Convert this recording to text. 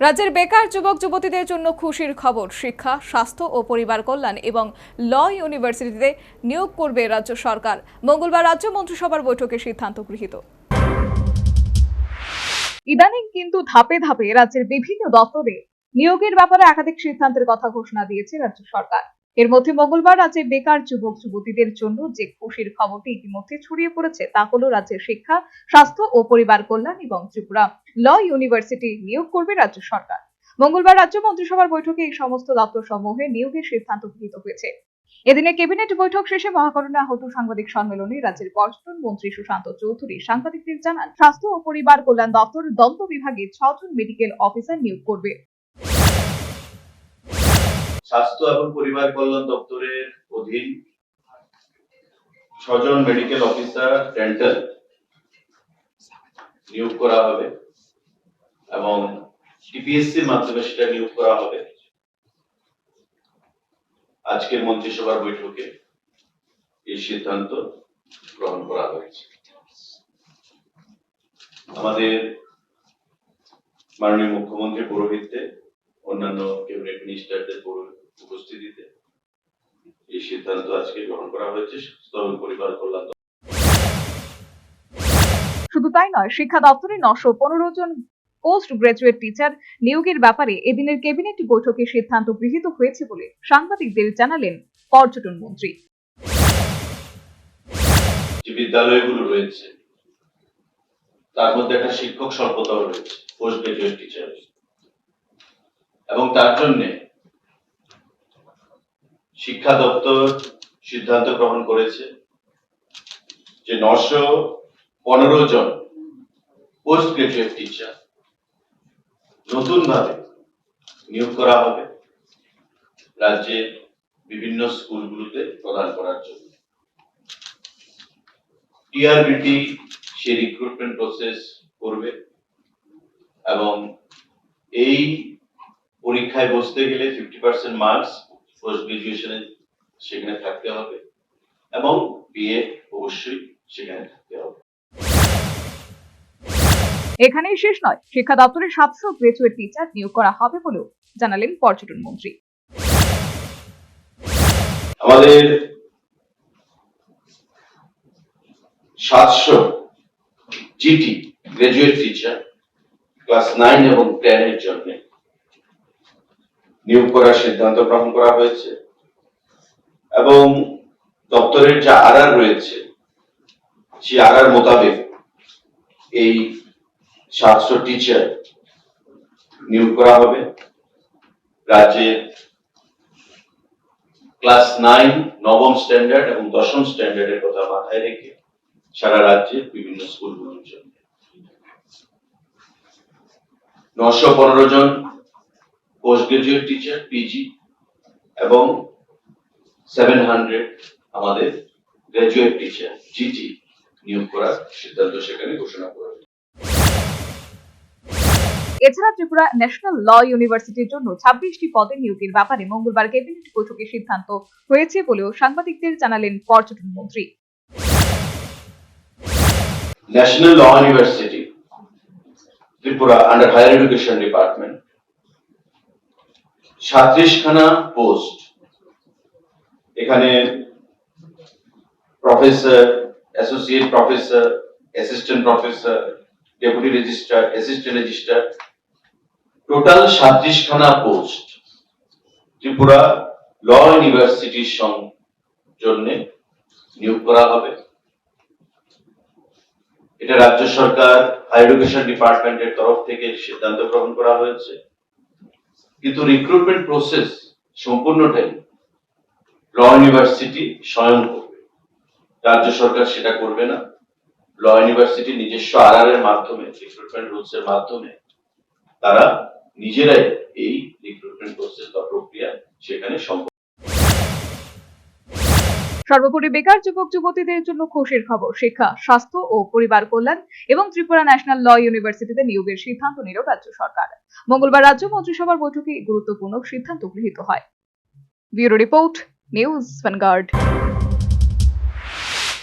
রাজ্যের বেকার যুবক যুবতীদের জন্য খুশির খবর। শিক্ষা, স্বাস্থ্য ও পরিবার কল্যাণ এবং ল ইউনিভার্সিটিতে নিয়োগ করবে রাজ্য সরকার। মঙ্গলবার রাজ্য মন্ত্রিসভার বৈঠকে সিদ্ধান্ত গৃহীত। ইদানিং কিন্তু ধাপে ধাপে রাজ্যের বিভিন্ন দপ্তরে নিয়োগের ব্যাপারে একাধিক সিদ্ধান্তের কথা ঘোষণা দিয়েছে রাজ্য সরকার। এর মধ্যে মঙ্গলবার রাজ্যে বেকার যুবক যুবতীদের জন্য যে খুশির খবরটি ইতিমধ্যে ছড়িয়ে পড়েছে তা হলো রাজ্যের শিক্ষা, স্বাস্থ্য ও পরিবার কল্যাণ এবং ত্রিপুরা ল ইউনিভার্সিটি নিয়োগ করবে রাজ্য সরকার। মঙ্গলবার রাজ্য মন্ত্রিসভার বৈঠকে এই সমস্ত দপ্তর সমূহে নিয়োগের সিদ্ধান্ত গৃহীত হয়েছে। এদিনে ক্যাবিনেট বৈঠক শেষে মহাকরণে আহত সাংবাদিক সম্মেলনে রাজ্যের পর্যটন মন্ত্রী সুশান্ত চৌধুরী সাংবাদিকদের জানান, স্বাস্থ্য ও পরিবার কল্যাণ দপ্তর দন্ত বিভাগে 6 জন মেডিকেল অফিসার নিয়োগ করবে। স্বাস্থ্য এবং পরিবার কল্যাণ দপ্তরের অধীন 6 জন মেডিকেল অফিসার ডেন্টাল নিয়োগ করা হবে এবং টিপিএসসির মাধ্যমে সেটা নিয়োগ করা হবে। আজকের মন্ত্রিসভার বৈঠকে এই সিদ্ধান্ত গ্রহণ করা হয়েছে। আমাদের মাননীয় মুখ্যমন্ত্রী পৌরোহিত্যে, অন্যান্য ক্যাবিনেট মিনিস্টারদের উপস্থিতিতে এই সিদ্ধান্ত আজকে গ্রহণ করা হয়েছে। স্বাস্থ্য এবং পরিবার কল্যাণ। শুধু তাই নয়, শিক্ষা দপ্তরে 915 জন পোস্ট গ্রাজুয়েট টিচার নিয়োগের ব্যাপারে এদিনের ক্যাবিনেট বৈঠকে সিদ্ধান্ত গৃহীত হয়েছে বলে সাংবাদিকদের জানালেন পর্যটন মন্ত্রী। যে বিদ্যালয়গুলো রয়েছে তার মধ্যে একটা শিক্ষক স্বল্পতাও রয়েছে, পোস্ট গ্রাজুয়েট টিচার, এবং তার জন্য শিক্ষা দপ্তর সিদ্ধান্ত গ্রহণ করেছে যে 915 জন পোস্ট গ্রাজুয়েট টিচার নতুন ভাবে নিয়োগ করা হবে রাজ্যের বিভিন্ন স্কুলগুলোতে প্রদান করার জন্য। টিআরবিটি সেই রিক্রুটমেন্ট প্রসেস করবে এবং এই পরীক্ষায় বসতে গেলে 50% মার্কস পোস্ট গ্রাজুয়েশনে সেখানে থাকতে হবে এবং বিএ অবশ্যই সেখানে থাকতে হবে। এখানেই শেষ নয়, শিক্ষা দপ্তরে 700 গ্রাজুয়েট টিচার নিয়োগ করা হবে বলেও জানালেন পর্যটন মন্ত্রী। আমাদের 700 জিটি গ্রাজুয়েট টিচার ক্লাস 9 এবং 10 এর জন্য নিয়োগ করার সিদ্ধান্ত গ্রহণ করা হয়েছে এবং দপ্তরের যা আরআর রয়েছে সেই আরআর মোতাবেক এই 700 টিচার নিয়োগ করা হবে। রাজ্যের ক্লাস 9 নবম স্ট্যান্ডার্ড এবং দশম স্ট্যান্ডার্ডের কথা মাথায় রেখে সারা রাজ্যের বিভিন্ন স্কুলগুলোর জন্য 915 জন পোস্ট গ্রাজুয়েট টিচার পিজি এবং 700 আমাদের গ্রাজুয়েট টিচার জিটি নিয়োগ করার সিদ্ধান্ত সেখানে ঘোষণা করা হয়েছে। এছাড়া ত্রিপুরা ন্যাশনাল ল ইউনিভার্সিটির জন্য 26টি পদে নিয়োগের ব্যাপারে মঙ্গলবার ক্যাবিনেট বৈঠকে সিদ্ধান্ত হয়েছে বলেও সাংবাদিকদের জানালেন পর্যটন মন্ত্রী। National law university Tripura under higher education department 37 খানা পোস্ট, এখানে professor, associate professor, assistant professor, deputy registrar, assistant registrar, total 37 খানা পোস্ট ত্রিপুরা ল ইউনিভার্সিটির জন্য নিয়োগ করা হবে। এটা রাজ্য সরকার হায়ার এডুকেশন ডিপার্টমেন্টের তরফ থেকে সিদ্ধান্ত গ্রহণ করা হয়েছে, কিন্তু রিক্রুটমেন্ট প্রসেস সম্পূর্ণটাই ল ইউনিভার্সিটি স্বয়ং করবে, রাজ্য সরকার সেটা করবে না। ল ইউনিভার্সিটি নিজস্ব আরআর এর মাধ্যমে, রিক্রুটমেন্ট রুলস এর মাধ্যমে তারা নিজেরাই এই রিক্রুটমেন্ট প্রসেস বা প্রক্রিয়া সেখানে সম্পন্ন। সর্বোপরি বেকার যুবক যুবতীদের জন্য খুশির খবর। শিক্ষা, স্বাস্থ্য ও পরিবার কল্যাণ এবং ত্রিপুরা ন্যাশনাল ল ইউনিভার্সিটিতে নিয়োগের সিদ্ধান্ত নিল রাজ্য সরকার। মঙ্গলবার রাজ্য মন্ত্রিসভার বৈঠকে গুরুত্বপূর্ণ সিদ্ধান্ত গৃহীত হয়। Bureau report, news vanguard.